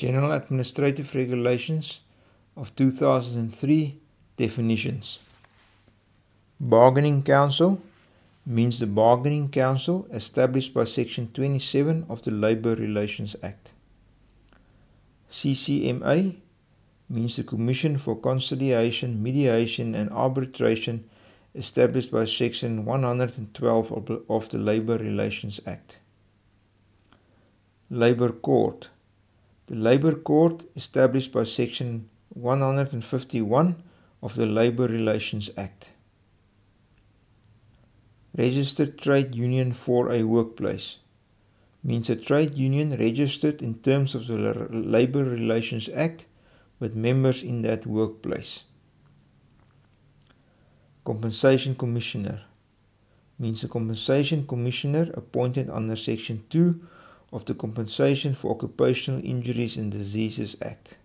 General Administrative Regulations of 2003 definitions. Bargaining Council means the bargaining council established by Section 27 of the Labour Relations Act. CCMA means the Commission for Conciliation, Mediation and Arbitration established by Section 112 of the Labour Relations Act. Labour Court. The Labour Court established by Section 151 of the Labour Relations Act. Registered Trade Union for a Workplace means a trade union registered in terms of the Labour Relations Act with members in that workplace. Compensation Commissioner means a compensation commissioner appointed under Section 2 of the Compensation for Occupational Injuries and Diseases Act.